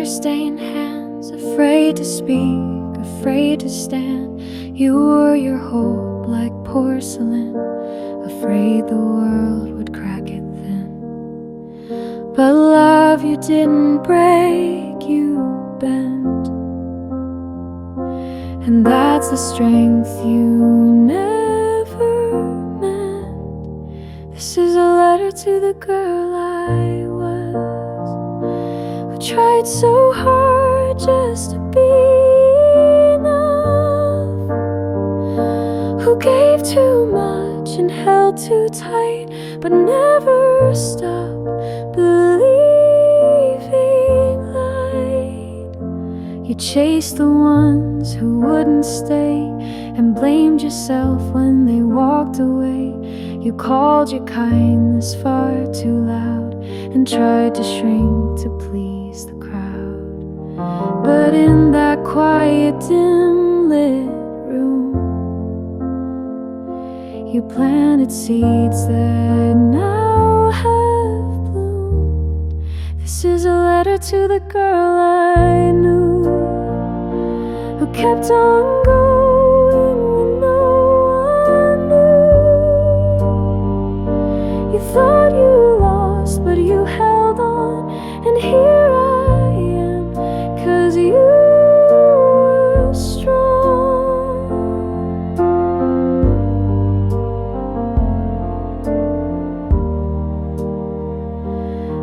tear-stained hands, afraid to speak, afraid to stand. You were your hope like porcelain, afraid the world would crack it thin. But love, you didn't break, you bent. And that's the strength you never meant. This is a letter to the girl I was, who tried so hard just to be enough, who gave too much and held too tight, but never stopped believing light. You chased the ones who wouldn't stay, and blamed yourself when they walked away. You called your kindness far too loud, and tried to shrink to please the crowd. But in that quiet, dim lit room, you planted seeds that now have bloomed. This is a letter to the girl I knew, who kept on going when no one knew. You thought you lost, but you held on, and here I am, 'cause you were strong.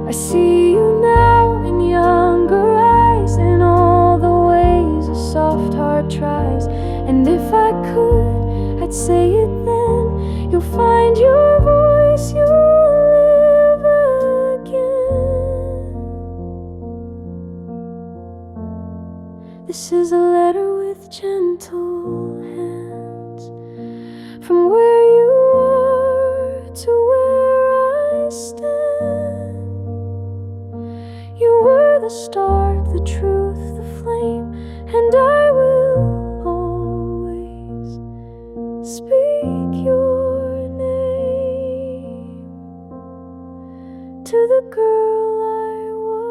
I see you now in younger eyes, in all the ways a soft heart tries. And if I could, I'd say it then. You'll find your voice, you'll live again. This is a letter with gentle hands, from where you are to where I stand. You were the start, the truth, the flame, and I will always speak your name to the girl I was.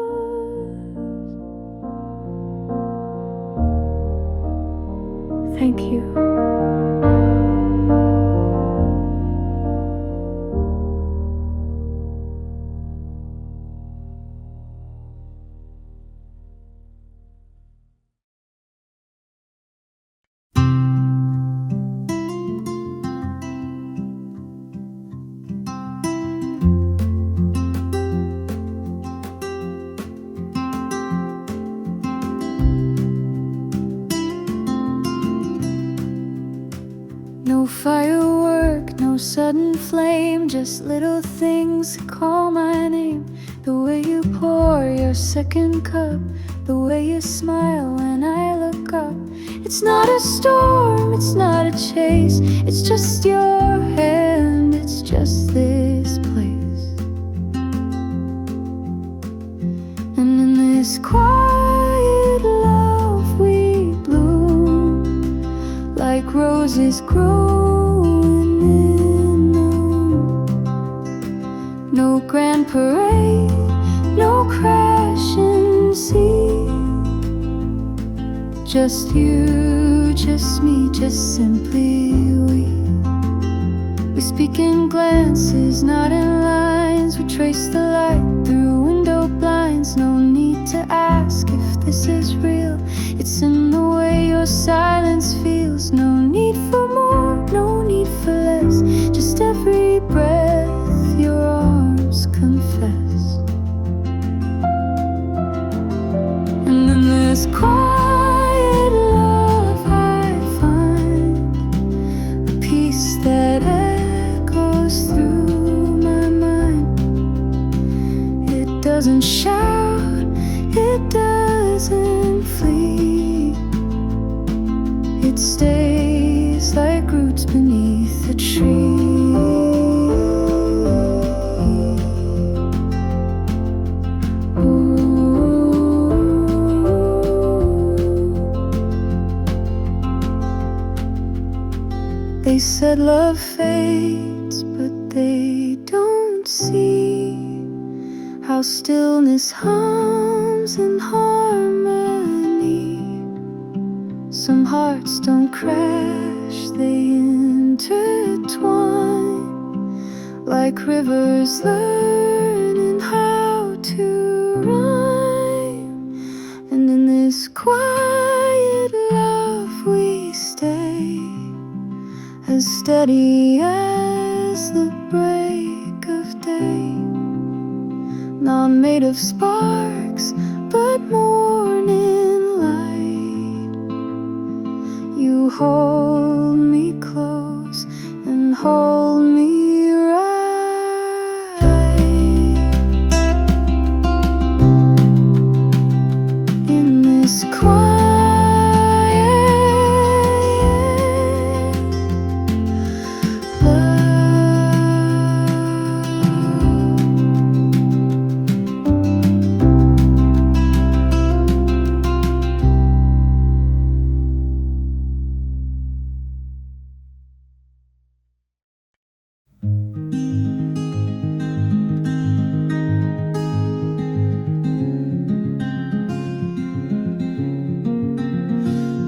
Thank you. No firework, no sudden flame, just little things that call my name. The way you pour your second cup, the way you smile when I look up. It's not a storm, it's not a chase, it's just your hand, it's just this place. And in this quiet love we bloom, like roses growing in the room. No grand parade, no crashing sea, just you, just me, just simply we. We speak in glances, not in lines. We trace the light through window blinds. No need to ask if this is real, it's in the way your silence feels. No need for more, no need for less, just every breath your arms confess. And in this quiet love I find a peace that echoes through my mind. It doesn't shout, it doesn't flee, it stays like roots beneath a tree. They said love fades, but they don't see how stillness hums in harmony. like rivers learning how to rhyme. And in this quiet love we stay, as steady as the break of day. Not made of sparks, but morning light. You hold me close and hold me right. In this quiet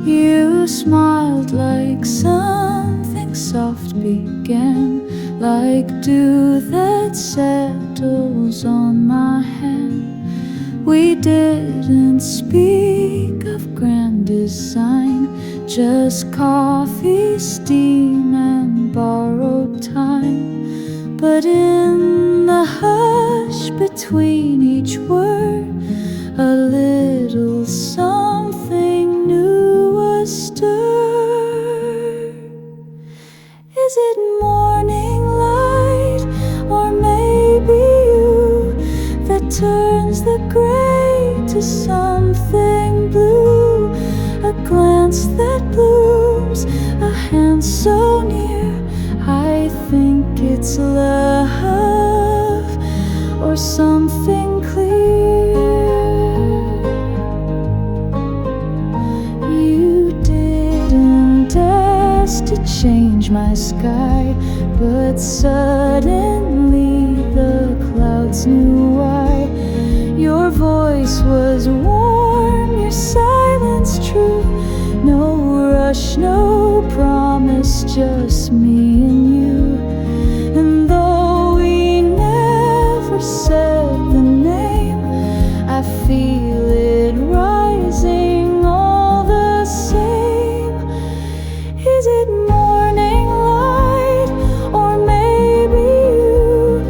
you smiled like something soft began, like dew that settles on my hand. We didn't speak of grand design, just coffee, steam, and borrowed time. But in the hush between each word, a little something new was stirred. Is it morning light, or maybe you, that turns the gray to something blue? A glance that blooms, a hand so near. I think it's love, or something clear. You didn't ask to change my sky, but suddenly the clouds knew why. Your voice was warm, your silence true. No rush, no promise, just me and you. And though we never said the name, I feel it rising all the same. Is it morning light, or maybe you,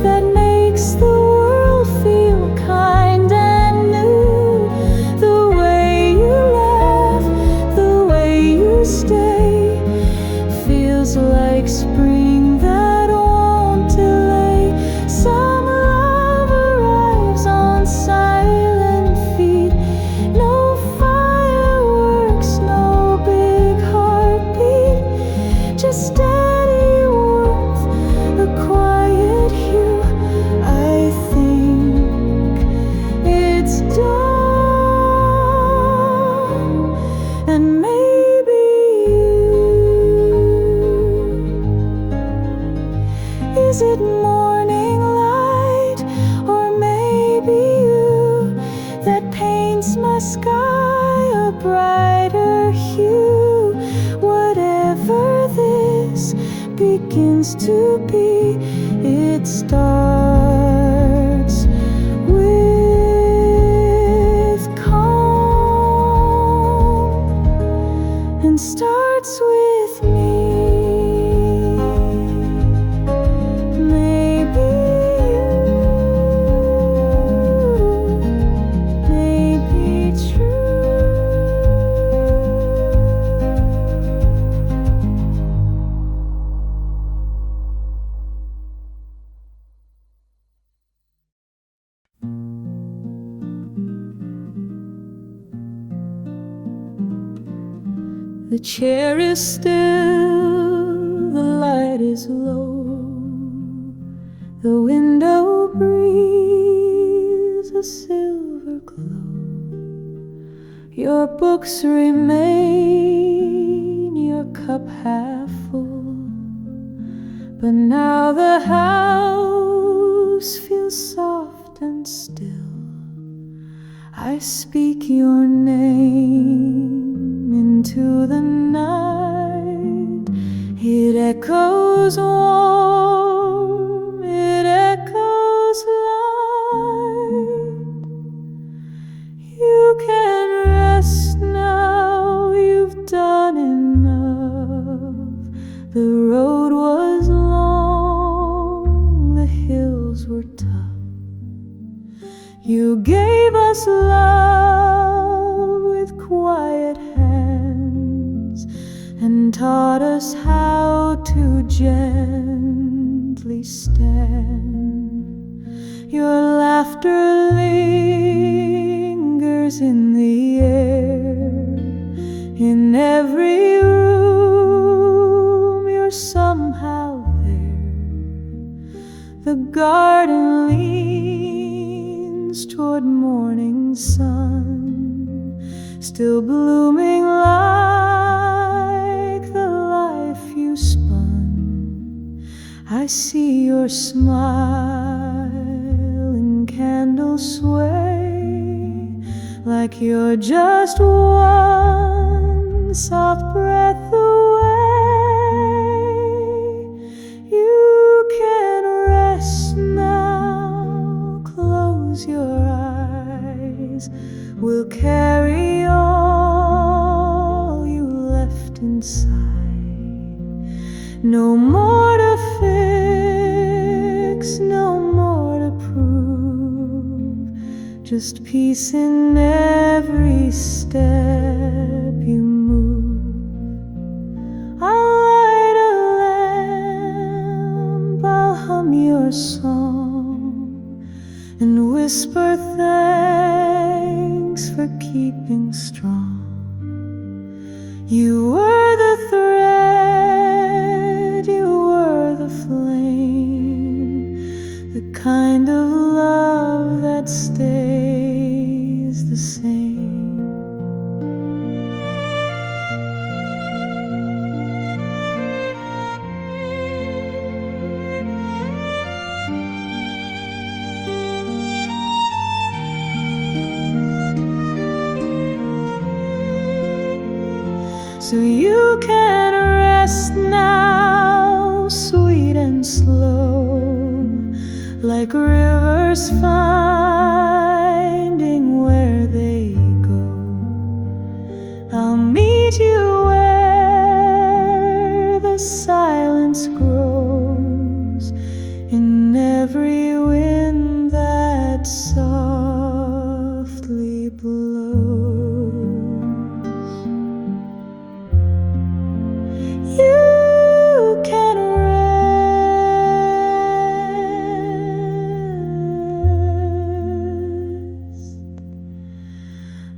that makes the world feel kind and new? The way you laugh, the way you stay, feels like spring that won't delay. Some love arrives on silent feet. No fireworks, no big heartbeat, just steady warmth, a quiet hue. I think it's dawn, and maybe you. Is it morning light, or maybe you, that paints my sky a brighter hue? Whatever this begins to be, it starts with calm and starts with me. Maybe you may be true. The chair is still, the light is low, the window breathes a silver glow. Your books remain, your cup half full, but now the house feels soft and still. I speak your name into the night. It echoes warm gave us love with quiet hands and taught us how to gently stand. Your laughter lingers in the air, in every room you're somehow there. The garden leans toward morning sun, still blooming like the life you spun. I see your smile and candles sway, like you're just one soft breath away. You can rest now, close your eyes. We'll carry all you left inside. No more to fix, no more to prove, just peace in every step you move. I'll light a lamp, I'll hum your song and whisper thanks for keeping strong. You were the thread, you were the flame, the kind of love that stays the same. So you can rest now, sweet and slow, like rivers finding where they go. I'll meet you where the silence grows, in every wind that softly blows. You can rest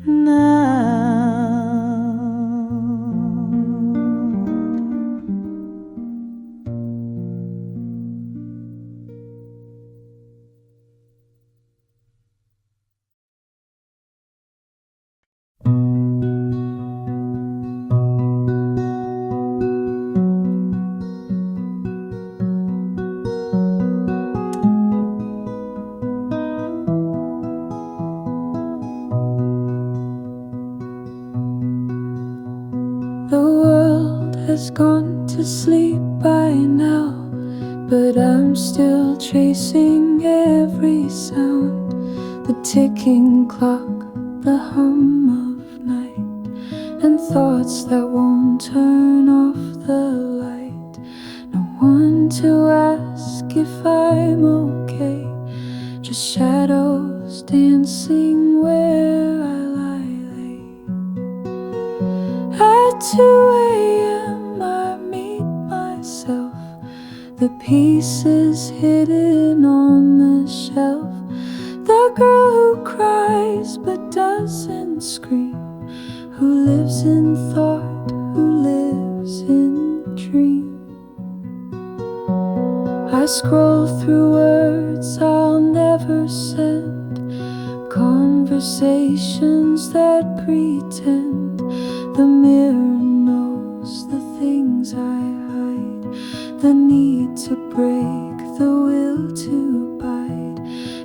now. The world has gone to sleep by now, but I'm still chasing every sound. The ticking clock, the hum of night, and thoughts that won't turn off the light. No one to ask if I'm okay, just shadows dancing where I lie late. At 2 a.m. I meet myself, the pieces hidden on the shelf. The girl who cries but doesn't scream, who lives in thought, who lives in dream. I scroll through words I'll never send, conversations that pretend. The mirror knows the things I hide, the need to break, the will to bide.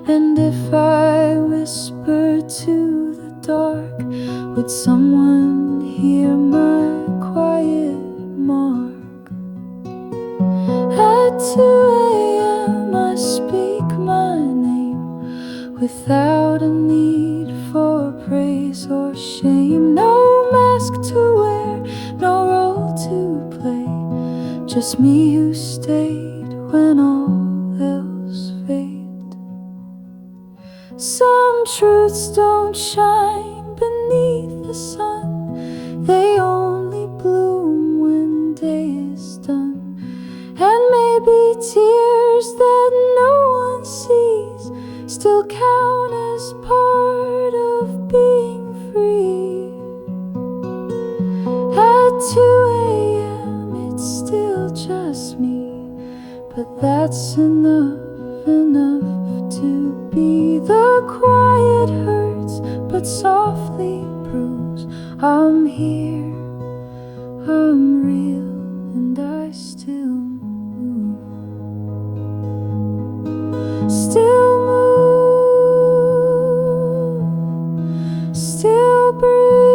And if I whisper to the dark, would someone hear my quiet mark? At 2 a.m. I speak my name, without a need for praise or shame. No mask to wear, no role to play, just me who stayed when all else failed. Some truth free. At 2 a.m. it's still just me, but that's enough to be. The quiet hurts, but softly proves I'm here, I'm real, and I still move. Still move, still breathing.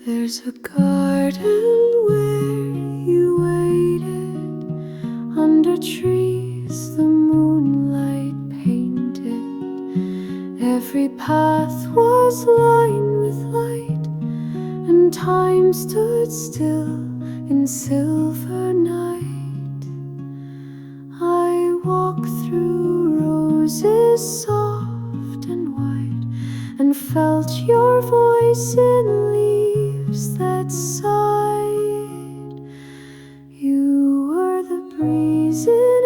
There's a garden where you waited, under trees the moonlight painted. Every path was lined with light, and time stood still in silver night. I walked through roses soft and white, and felt your voice in leaves that sighed. You were the breeze in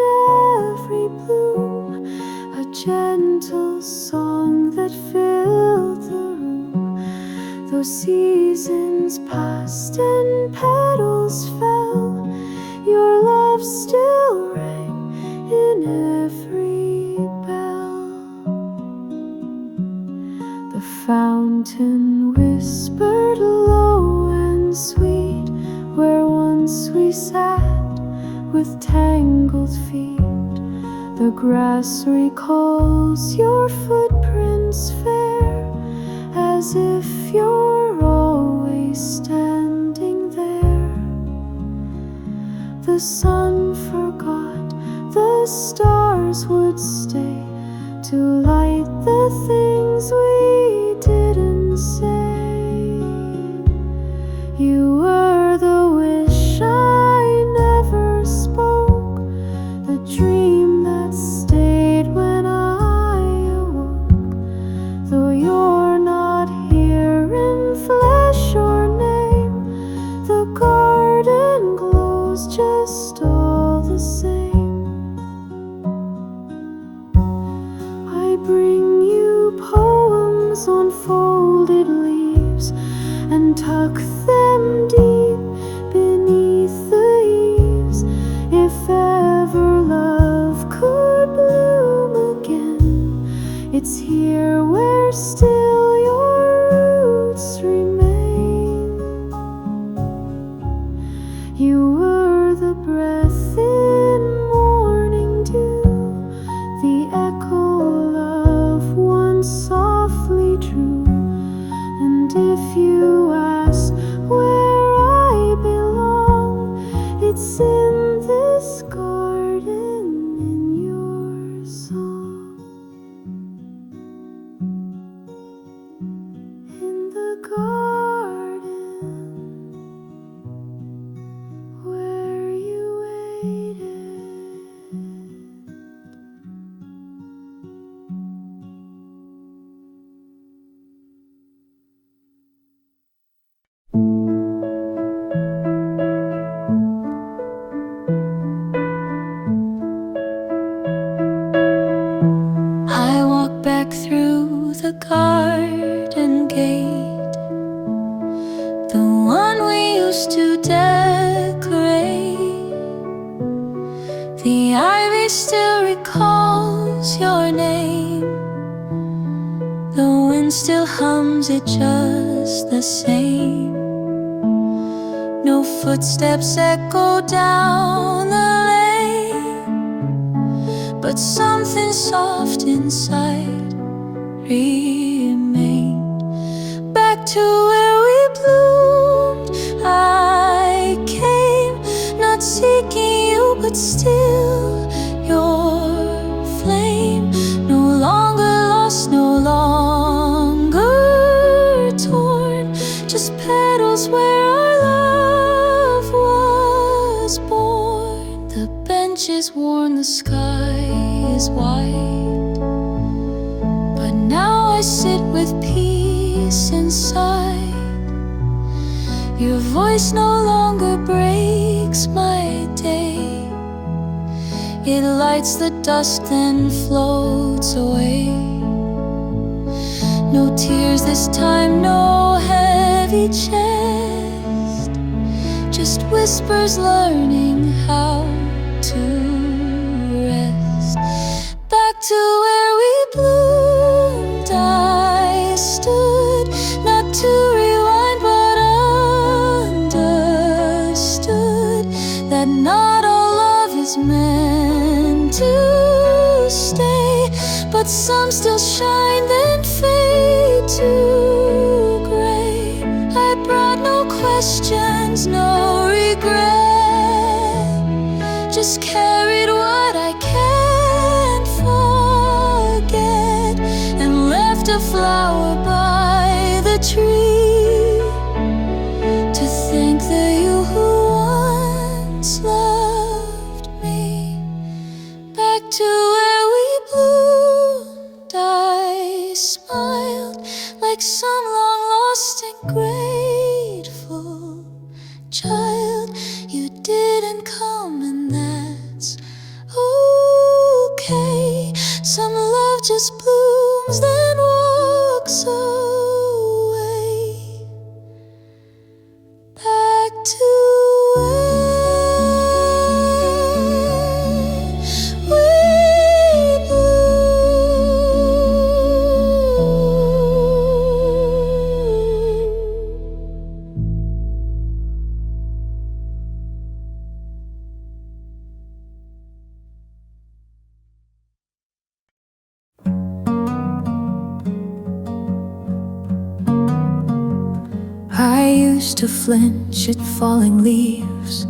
every bloom, a gentle song that filled the room. Though seasons passed and petals fell, your love still rang in every bell. The fountain whispered low and sweet, where once we sat with tangled feet. The grass recalls your footprints fair, as if you're always standing there. The sun forgot the stars would stay to light the things we didn't say. You were the wish I never spoke, the dream that stayed when I awoke. Though you're not here in flesh or name, the garden glows just all the same. I bring you poems on folded leaves, and tuck them deep beneath the eaves. If ever love could bloom again, it's here where still your roots remain. You were the breath in morning dew, the echo love once softly drew. And if you ask where I belong, it's in this garden, in your song. In the garden where you waited. I walk back through the garden gate, the one we used to decorate. The ivy still recalls your name, the wind still hums it just the same. No footsteps echo down the lane, but something soft inside remained. Back to where we bloomed, I came, not seeking you, but still your flame. No longer lost, no longer torn, just petals where our love was born. The benches worn, the sky is wide. But now I sit with peace inside. Your voice no longer breaks my day. It lights the dust then floats away. No tears this time, no heavy chest, just whispers learning how to rest. Back to where we bloomed, I stood, not to rewind but understood that not all love is meant to stay, but some still shine then fade to gray. I brought no questions, no regret, just carried what I can't forget, and left a flower by the tree to thank the you who once loved me. Back to where we bloomed, I smiled like some long-lost and grateful child. You didn't come and that's okay. Some love just blooms then walks away. Back to where we I used to flinch at falling leaves,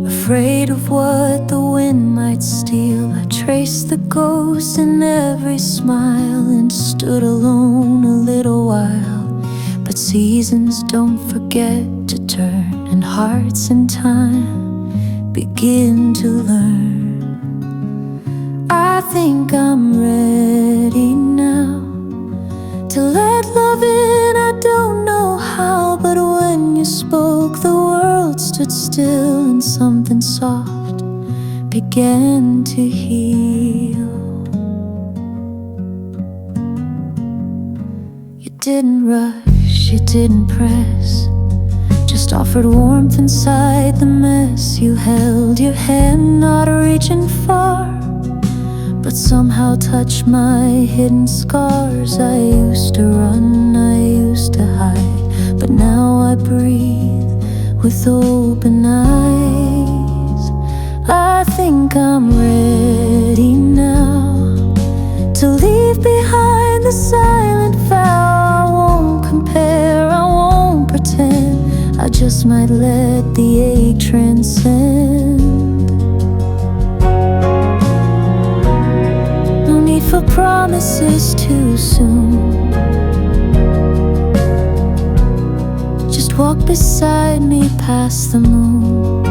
afraid of what the wind might steal. I traced the ghost in every smile and stood alone a little while. But seasons don't forget to turn, and hearts in time begin to learn. I think I'm ready now to let love in. I don't know how, but when you spoke, the world stood still and something soft began to heal. You didn't rush, you didn't press, just offered warmth inside the mess. You held your hand, not reaching far, but somehow touched my hidden scars. I used to run, I used to hide, but now I breathe with open eyes. I think I'm ready now to leave behind the silent vow. I won't compare, I won't pretend, I just might let the ache transcend. No need for promises too soon, just walk beside me past the moon.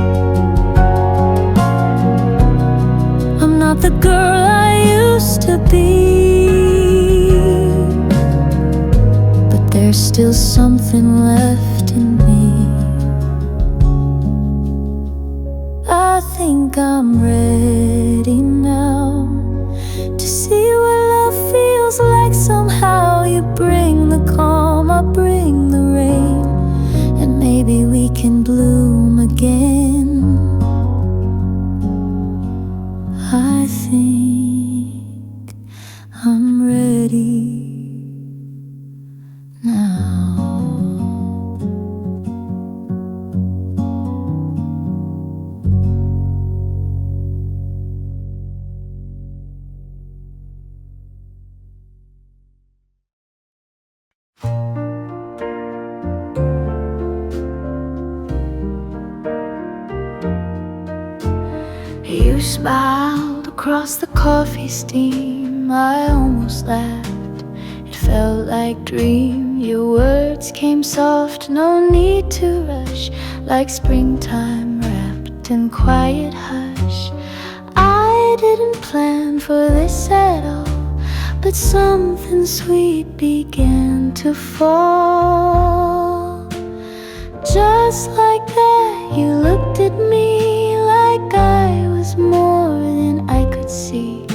I'm not the girl I used to be, but there's still something left in me. I think I'm ready now to see what love feels like. Somehow you bring the calm, I bring the rain, and maybe we can bloom again. I think I'm ready now. You smiled across the coffee steam. I almost laughed, it felt like dream. Your words came soft, no need to rush, like springtime wrapped in quiet hush. I didn't plan for this at all, but something sweet began to fall. Just like that, you looked at me like I was more than I could see.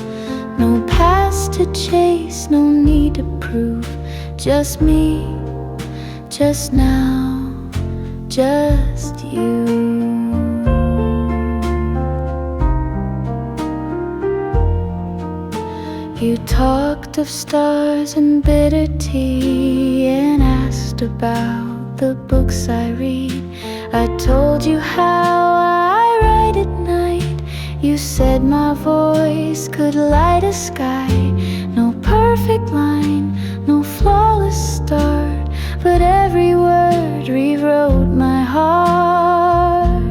No past to chase, no need to prove. Just me, just now, just you. You talked of stars and bitter tea, and asked about the books I read. I told you how I write at night. You said my voice could light a sky. No perfect line, no flawless start, but every word rewrote my heart.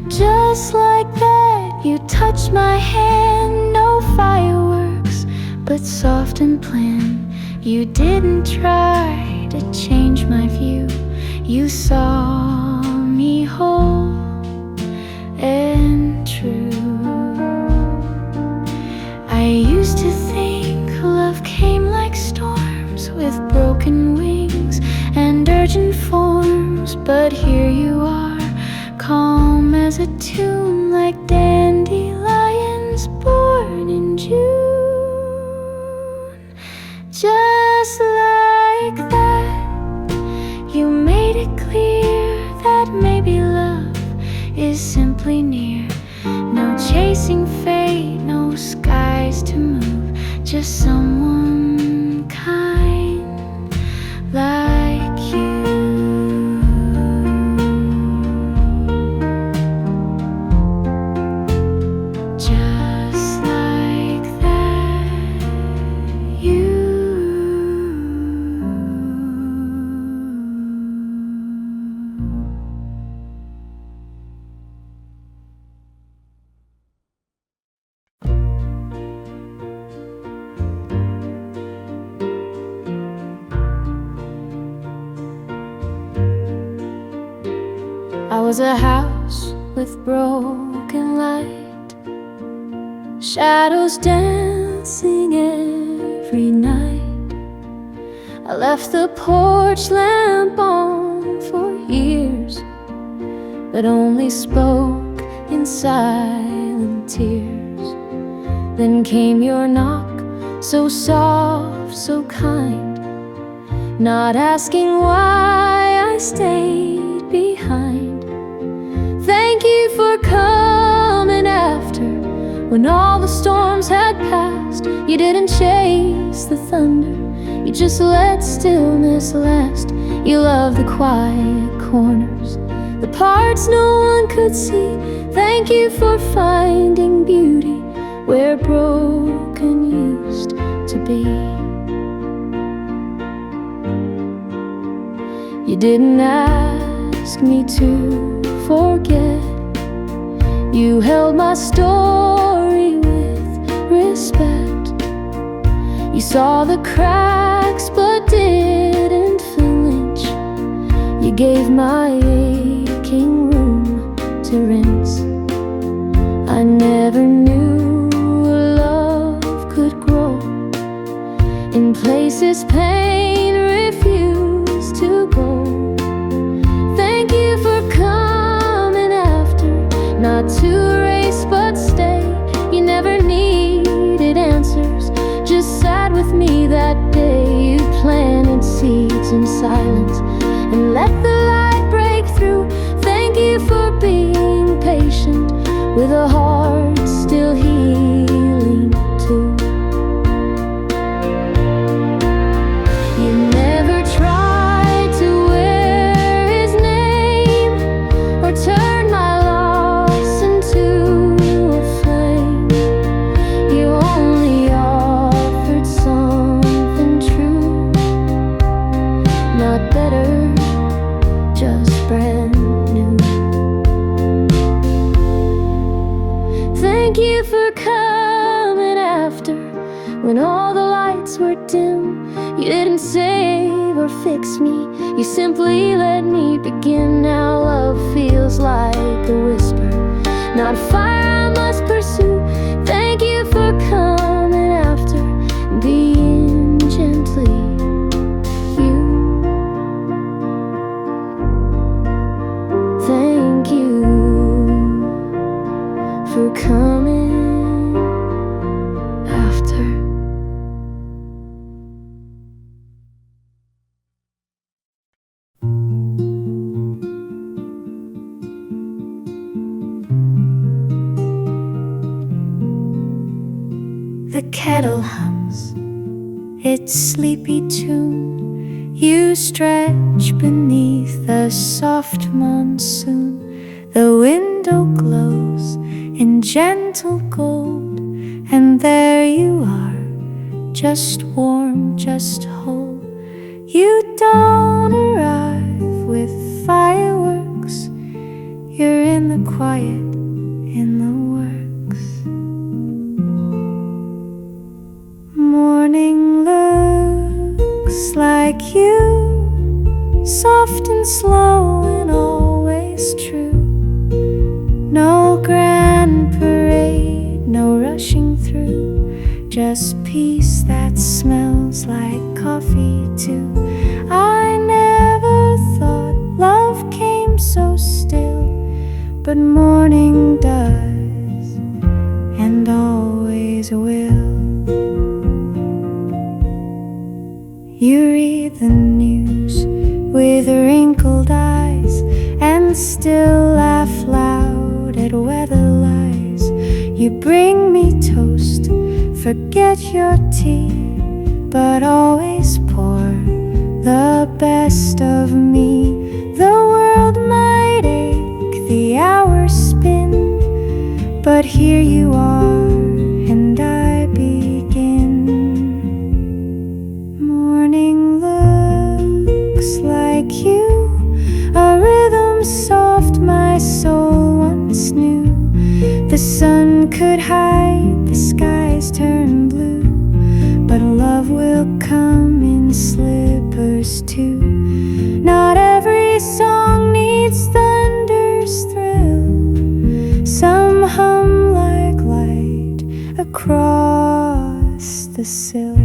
Just like that, you touched my hand. No fireworks, but soft and planned. You didn't try to change my view. You saw me whole and true. I used to think love came like storms, with broken wings and urgent forms. But here you are, calm as a tune, like dandelions born in June. Just like that, you made it clear that maybe love is simply near. No chasing fate, no skies to move, just someone kind like you. Just like that, you. I was a house with broken light, shadows dancing every night. I left the porch lamp on for years, but only spoke in silent tears. Then came your knock, so soft, so kind, not asking why I stayed behind. Thank you for coming after, when all the storms had passed. You didn't chase the thunder, you just let stillness last. You loved the quiet corners, the parts no one could see. Thank you for finding beauty where broken used to be. You didn't ask me to forget, you held my story with respect. You saw the cracks but didn't flinch. You gave my aching room to rinse. I never knew love could grow in places pain refused to go. Thank you for coming after, not to erase but stay. You never needed answers, just sat with me that day. You planted seeds in silence and let the light break through. Thank you for being patient with a heart still healing too. You never tried to wear his name or turn my loss into a flame. You only offered something true, not better, just brand new. Thank you for coming after, when all the lights were dim. You didn't save or fix me, you simply let me begin. Now love feels like a whisper, not a fire I must pursue. laughter. The kettle hums its sleepy tune. You stretch beneath the soft monsoon. The window glows in gentle gold, and there you are, just warm, just whole. You don't arrive with fireworks. You're in the quiet, in the works. Morning looks like you, soft and slow and always true. No grand parade, no rushing through, just peace that smells like coffee too. I never thought love came so still, but morning does, and always will. You read the news with wrinkled eyes and still laugh loud at weather lies. You bring me toast, forget your tea, but always pour the best of me. The world might ache, the hours spin, but here you are, and I begin. Morning looks like you, a rhythm soft my soul once knew. The sun could hide, the skies turn blue, but love will come in slippers too. Not every song needs thunder's thrill. Some hum like light across the sill.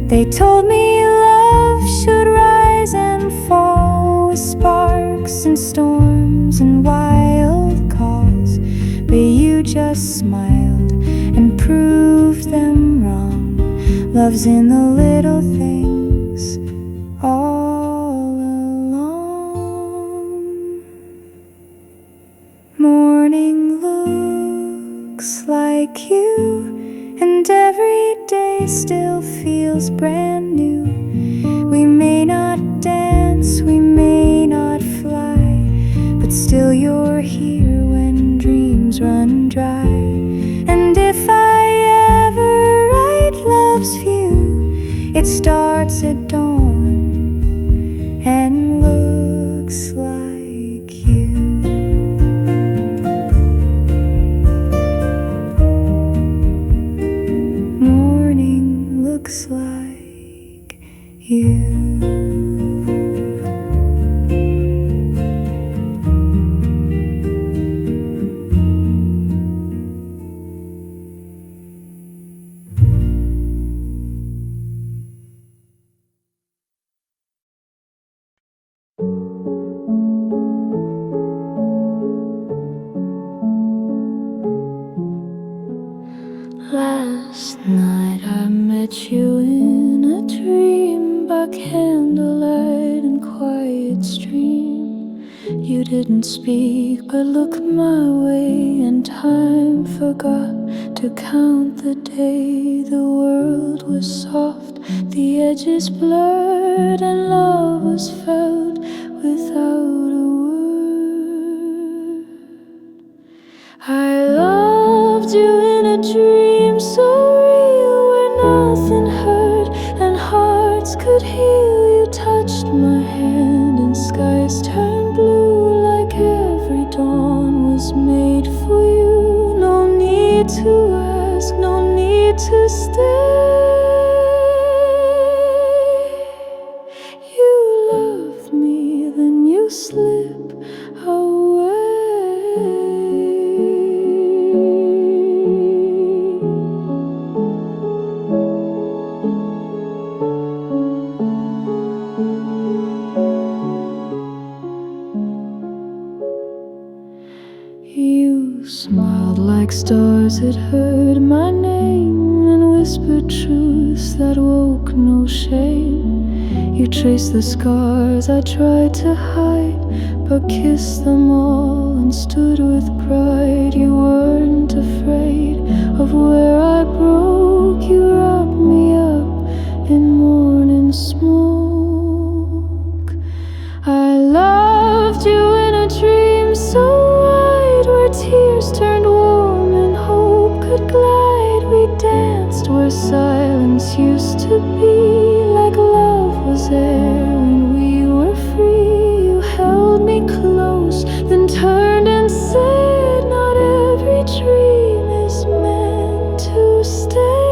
They told me love should rise and fall with sparks and storms and wild calls, but you just smiled and proved them wrong. Love's in the little things all along. Morning looks like you, and every day still feels brand new. We may not dance, we may not fly, but still you're here when dreams run dry. And if I ever write love's view, it starts at dawn and looks like you. Morning looks like you. Last night I met you in a dream, by candlelight and quiet stream. You didn't speak but looked my way, and time forgot to count the day. The world was soft, the edges blurred, and love was felt without a word. I loved you in a dream so real, where nothing hurt and hearts could heal. You touched my hand and skies turned blue, like every dawn was made for you. No need to ask, no need to stay. You loved me, then you slip away. You smiled like stars stars that heard my name and whispered truths that woke no shame. You traced the scars I tried to hide, but kissed them all and stood with pride. You weren't afraid of where I broke. You wrapped me up in morning smoke. I loved you in a dream so wide, where tears turned warm and hope could glide. We danced where silence used to be, like love was air and we were free. You held me close, then turned and said, not every dream is meant to stay.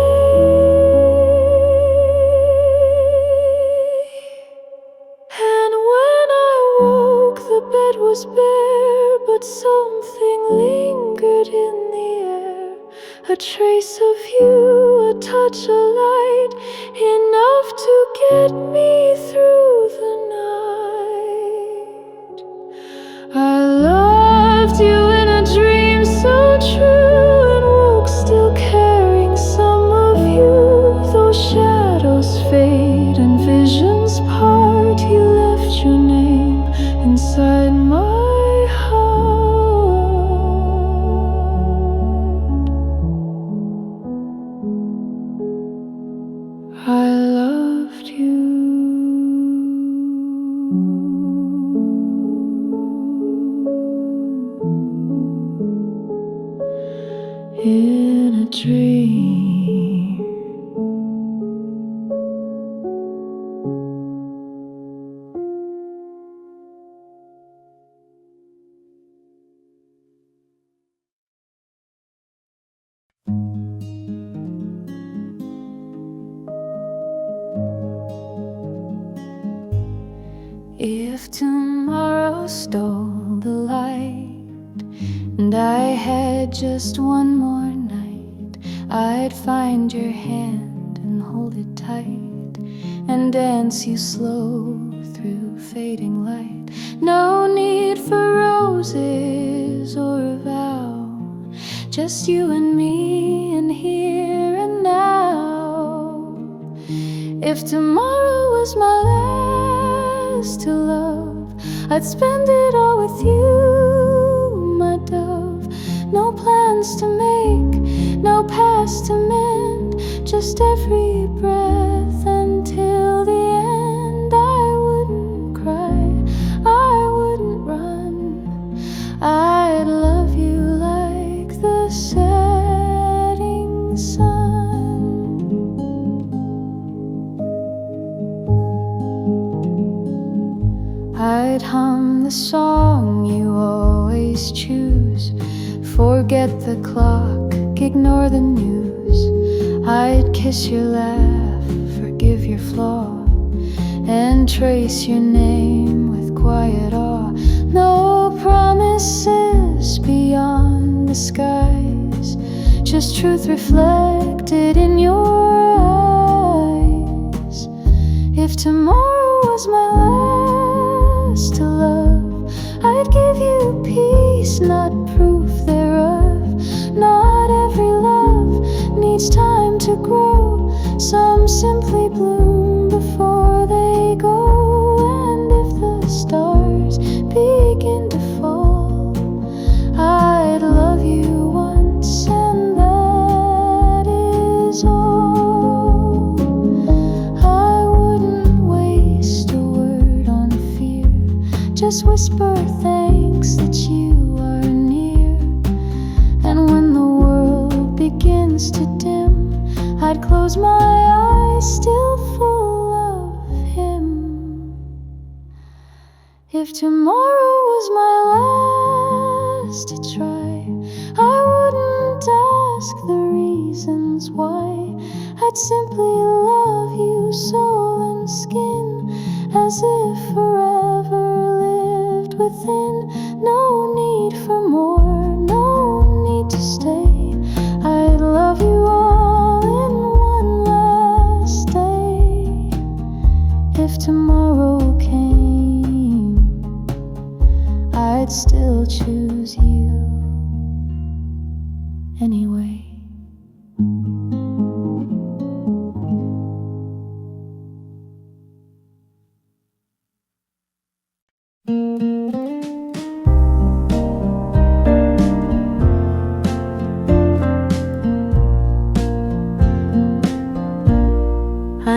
The bed was bare, but something lingered in the air. A trace of you, a touch of light, enough to get me through the night. I loved you in a dream so true, and woke still carrying some of you. Though shadows fade and visions part, you left your name inside my heart. I loved you in a dream. If tomorrow stole the light and I had just one more night, I'd find your hand and hold it tight and dance you slow through fading light. No need for roses or a vow, just you and me in here and now. If tomorrow was my last to love, I'd spend it all with you, my dove. No plans to make, no past to mend, just every breath until the end. I wouldn't cry, I wouldn't run, I'd love you like the setting sun. I'd hum the song you always choose, forget the clock, ignore the news. I'd kiss your laugh, forgive your flaw, and trace your name with quiet awe. No promises beyond the skies, just truth reflected in your eyes. If tomorrow was my last to love, I'd give you peace, not proof thereof. Not every love needs time to grow, some simply bloom before they go. And if the stars begin to fall, I'd love you once and that is all. I wouldn't waste a word on fear, just whisper thanks that you are near. And when the world begins to dim, I'd close my eyes, still full of him. If tomorrow was my last to try, I wouldn't ask the reasons why. I'd simply love you soul and skin, as if forever lived within. No need for more, no need to stay. I'd love you all in one last day. If tomorrow came, I'd still choose you anyway.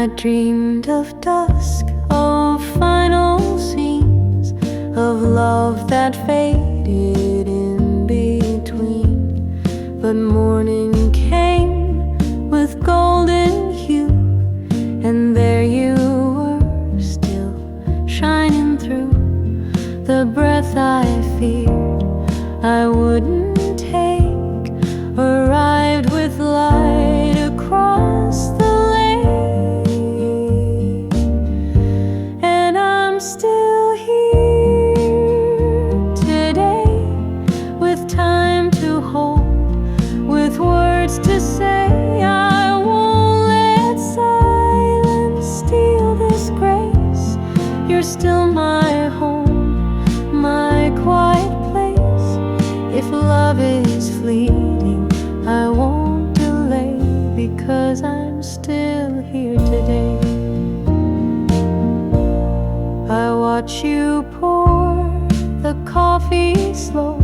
I dreamed of dusk, of final scenes, of love that faded in between. But morning came with golden hue, and there you were, still shining through. The breath I feared I wouldn't take arrived with light across the lake. And I'm still here today, with time to hold, with words to say. I won't let silence steal this grace. You're still my home, my quiet place. If love is fleeting, I won't delay, because I'm still here today. I watch you pour the coffee slow,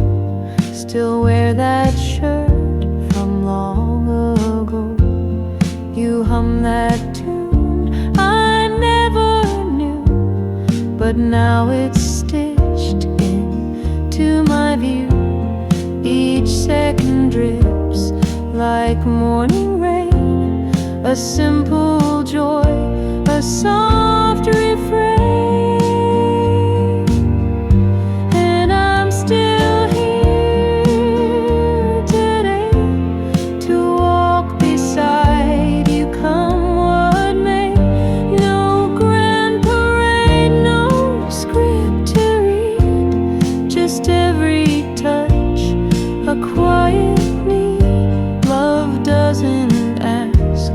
still wear that shirt from long ago. You hum that tune I never knew, but now it's stitched into my view. Each second drips like morning rain, a simple joy, a soft refrain. And I'm still here today to walk beside you, come what may. No grand parade, no script to read, just every touch a quiet need. Love doesn't ask,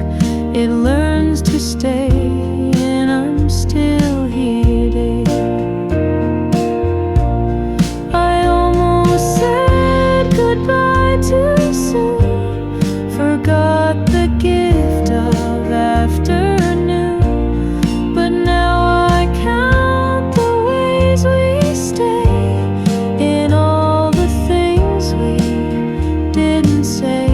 it learns to stay. And I'm still here today. I almost said goodbye too soon, forgot the gift of afternoon. But now I count the ways we stay, in all the things we didn't say.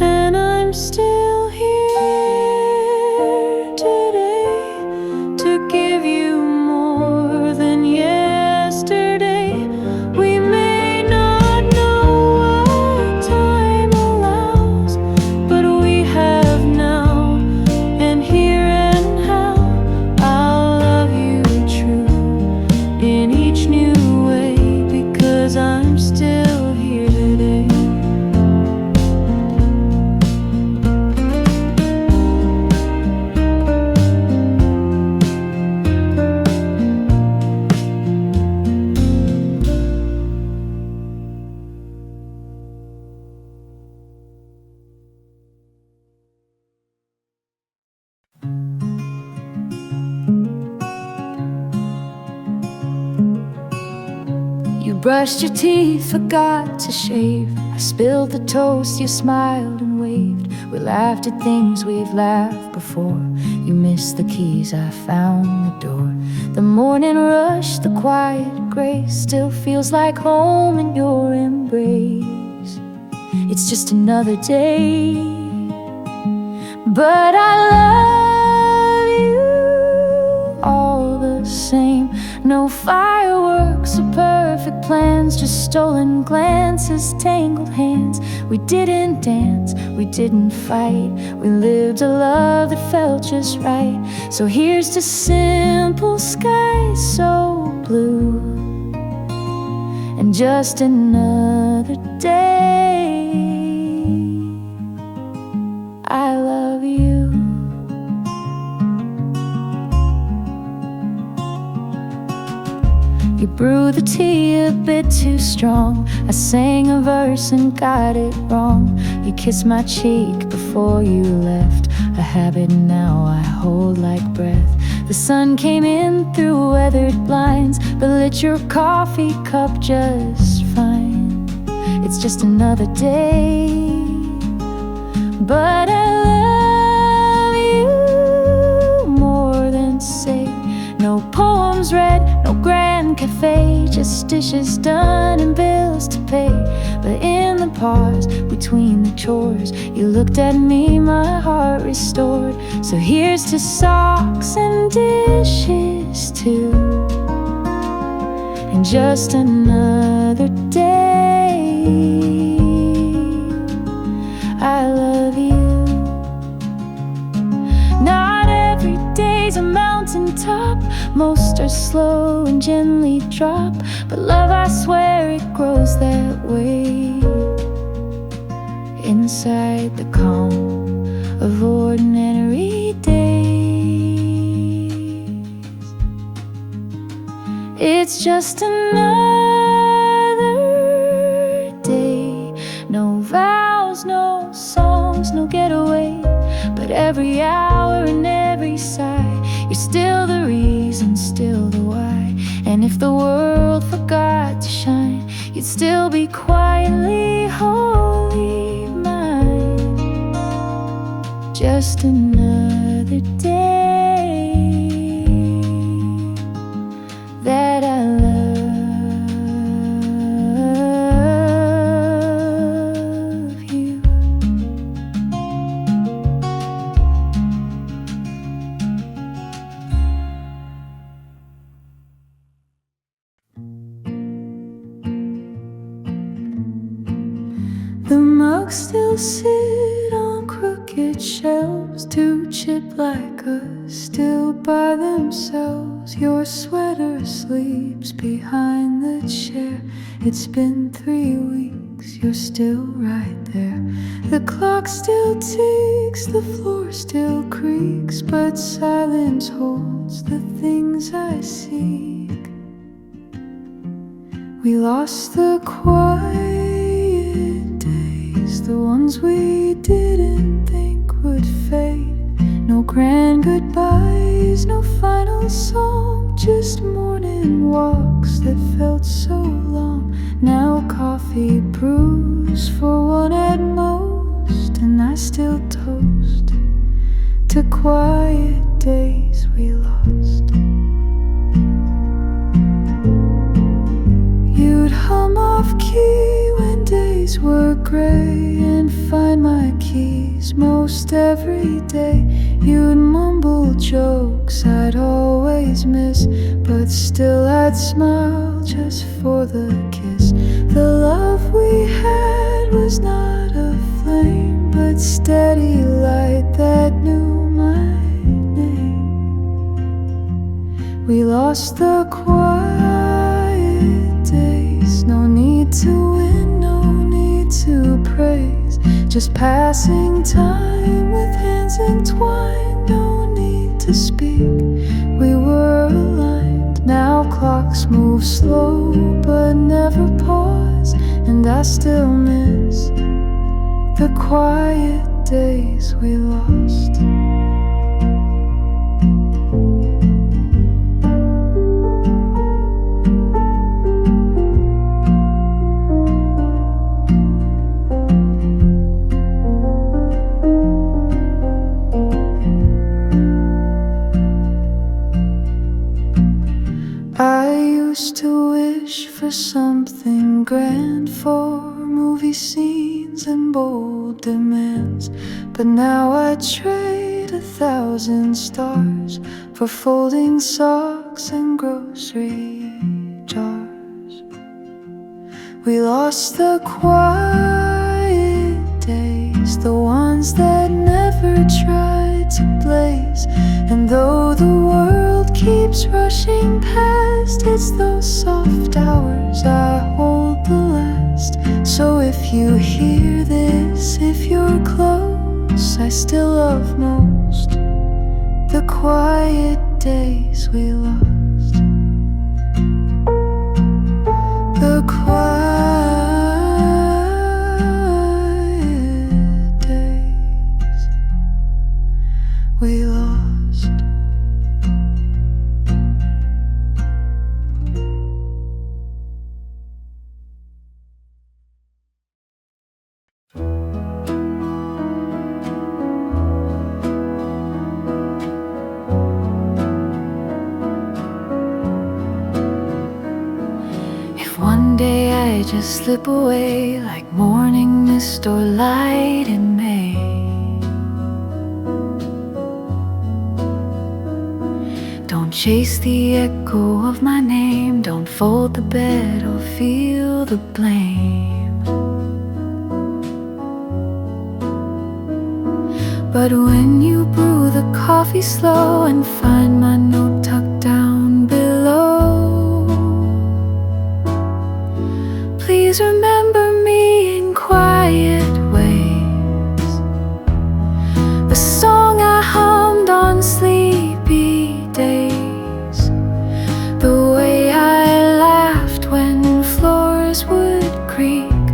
And I'm still here today to give you more than yesterday. We may not know what time allows, but we have now, and here and how. I'll love you true in each new way, because I'm still here today. You brushed your teeth, forgot to shave. I spilled the toast, you smiled and waved. We laughed at things we've laughed before. You missed the keys, I found the door. The morning rush, the quiet grace, still feels like home in your embrace. It's just another day, but I love you all the same. No fireworks or perfect plans, just stolen glances, tangled hands. We didn't dance, we didn't fight, we lived a love that felt just right. So here's to simple skies so blue, and just another day. I love you. You brewed the tea a bit too strong. I sang a verse and got it wrong. You kissed my cheek before you left, a habit now I hold like breath. The sun came in through weathered blinds, but lit your coffee cup just fine. It's just another day, but I love you more than say. No poems read, no grand cafe, just dishes done and bills to pay. But in the pause between the chores. You looked at me, my heart restored. So here's to socks and dishes too, and just another day. I love you. Not every day's a mountaintop. Most are slow and gently drop. But love, I swear it grows that way, inside the calm of ordinary days. It's just another day. No vows, no songs, no getaway. But every hour and every sigh, you're still the reason, still the why. And if the world forgot to shine, you'd still be quietly, wholly mine. Just another day that I love you. The mugs still sit on crooked shelves, too chipped like us, still by themselves. Your sweater sleeps behind the chair. It's been 3 weeks, you're still right there. The clock still ticks, the floor still creaks, but silence holds the things I seek. We lost the quiet days, the ones we didn't think would fade. No grand goodbyes, no final song, just morning walks that felt so long. Now coffee brews for one at most, and I still toast to quiet days we lost. You'd hum off key when days were gray, and find my keys most every day. You'd mumble jokes I'd always miss, but still I'd smile just for the kiss. The love we had was not a flame, but steady light that knew my name. We lost the quiet days, no need to win, no need to praise, just passing time with hands entwined, no need to speak. We were aligned. Now clocks move slow but never pause, and I still miss the quiet days we lost. I used to wish for something grand, for movie scenes and bold demands, but now I trade 1,000 stars for folding socks and grocery jars. We lost the quiet days, the ones that never tried to blaze. And though the world keeps rushing past, it's those soft hours I hold the last. So if you hear this, if you're close, I still love most the quiet days we lost. The quiet days we lost. One day I just slip away like morning mist or light in May. Don't chase the echo of my name, don't fold the bed or feel the blame. But when you brew the coffee slow and find my note tucked down below, please remember me in quiet ways. The song I hummed on sleepy days, the way I laughed when floors would creak,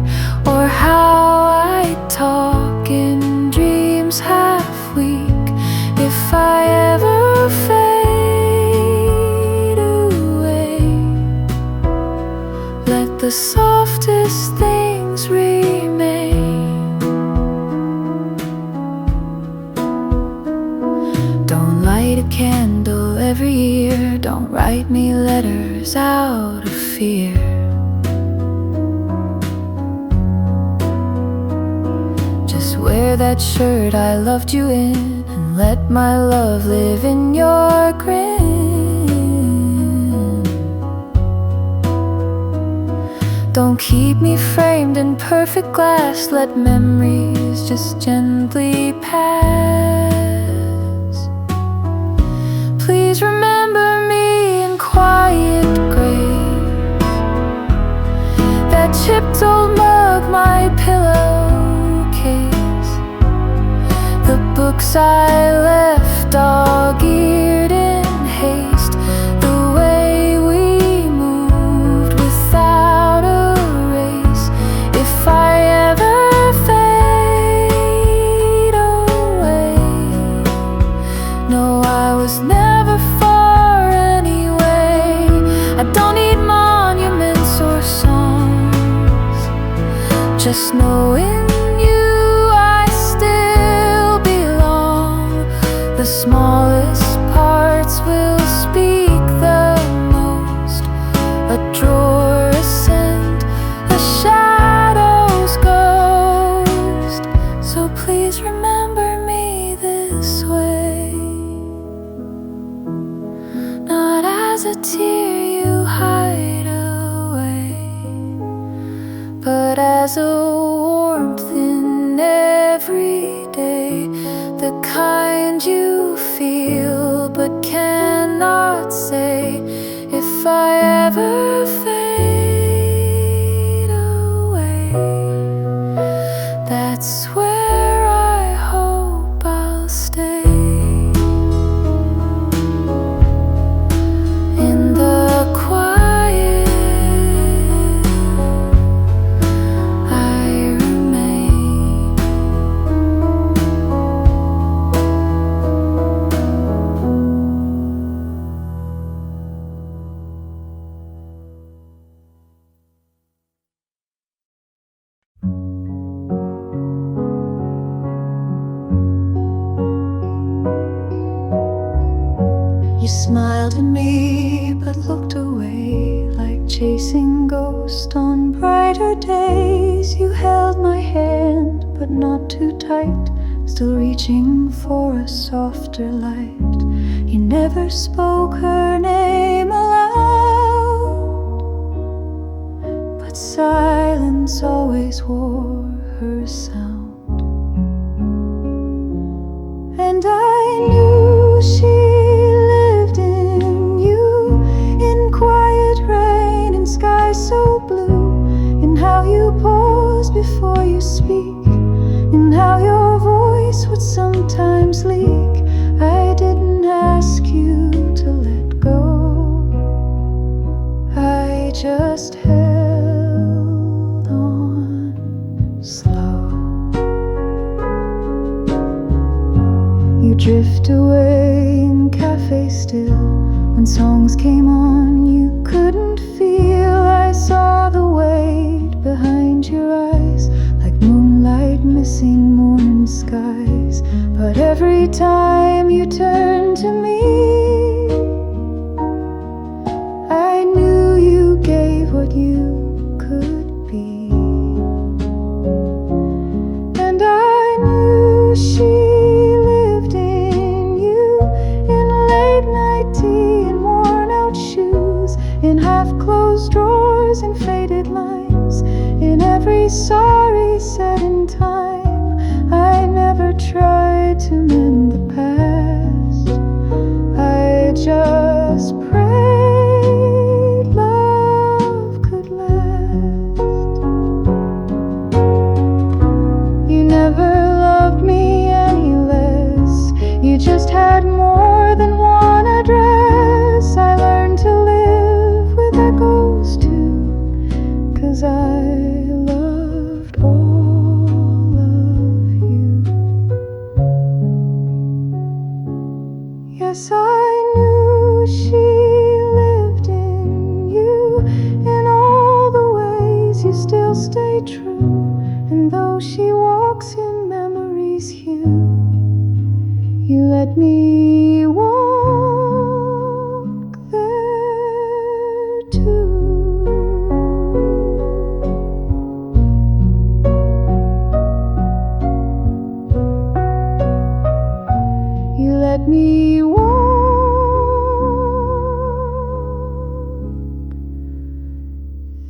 or how I'd talk in dreams half weak. If I ever fade away, let the softest things remain. Don't light a candle every year, don't write me letters out of fear. Just wear that shirt I loved you in, and let my love live in your grin. Don't keep me framed in perfect glass, let memories just gently pass. Please remember me in quiet graves, that chipped old mug, my pillowcase, the books I left dog-eared in haste, the way we moved without a race. If I ever fade away, no, I was never far anyway. I don't need monuments or songs, just knowing the smallest parts will speak the most. A drawer, a scent, a shadow's ghost. So please remember me this way, not as a tear you hide away, but as a warmth in every day, the kind you feel but cannot say. If I ever fade away, that's where I hope I'll stay. In the quiet I remain. You smiled at me but looked away, like chasing ghosts on brighter days. You held my hand but not too tight, still reaching for a softer light. You never spoke her name aloud, but silence always wore her sound. And I knew she lived in you, in quiet rain and sky so blue, in how you pause before you speak, in how your voice would sometimes leak. I didn't ask you to let go, I just held on slow. You drift away in cafes still, when songs came on you couldn't feel. I saw the weight behind your eyes, like moonlight missing morning skies. But every time you turned to me, I knew you gave what you could be. sorry said in time. I never tried to mend the past. I just prayed love could last. You never loved me any less. You just had more than one address. I learned to live with echoes too, 'cause I loved all of you. Yes, I knew she lived in you. In all the ways you still stay true. And though she walks in memory's hue, you let me walk there too. You let me walk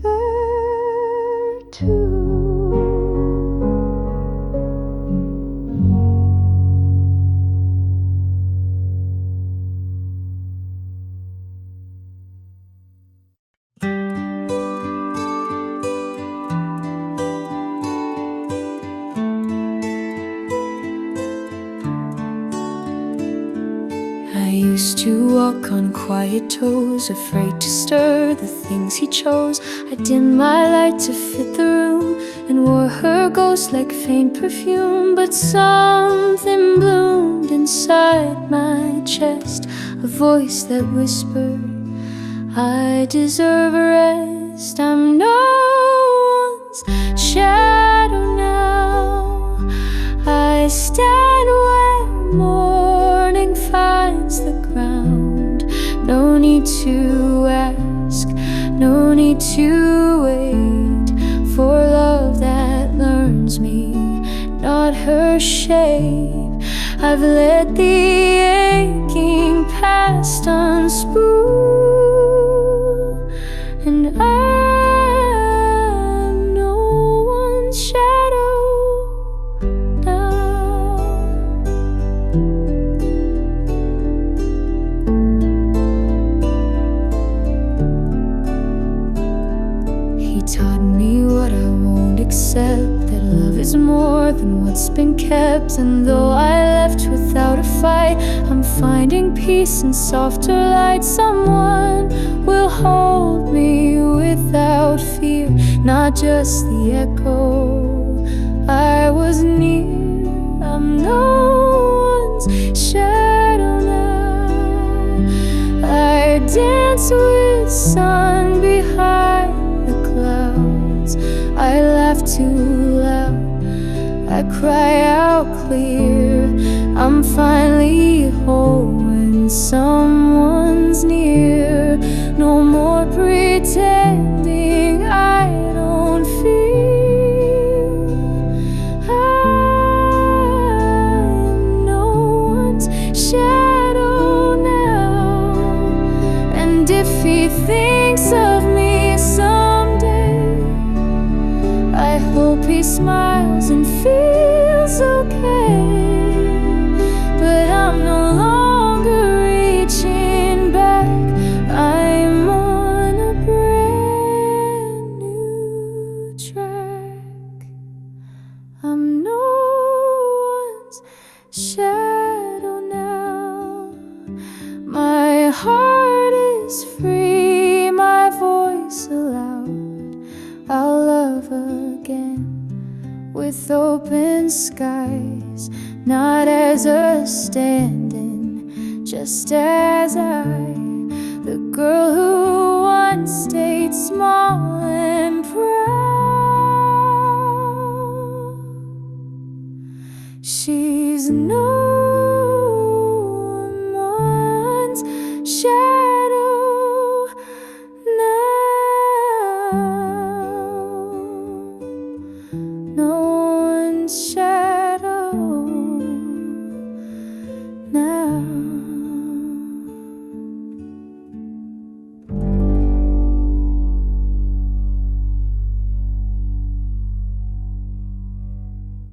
there too. I used to walk on quiet toes, afraid to stir the things he chose. I dimmed my light to fit the room and wore her ghost like faint perfume. But something bloomed inside my chest, a voice that whispered, I deserve a rest. I'm no one's shadow now. I stand where morning finds the ground. No need to ask, no need to wait for love that learns me, not her shape. I've let the aching past unspool, and I'm no one's shadow now. He taught me what I won't accept, that love is more than what's been kept. And though I left without a fight, I'm finding peace in softer light. Someone will hold me without fear, not just the echo I was near. I'm no one's shadow now. I dance with sun behind the clouds. I laugh too loud, I cry out clear. I'm finally whole when someone's near. No more pretending I don't feel. I'm no one's shadow now. And if he thinks of me someday, I hope he smiles and feels okay. But I'm no longer reaching back. I'm on a brand new track. I'm no one's shadow now. My heart is free, my voice aloud. I'll love again with open skies, not as a stand-in, just as I, the girl who once stayed small and proud. She's no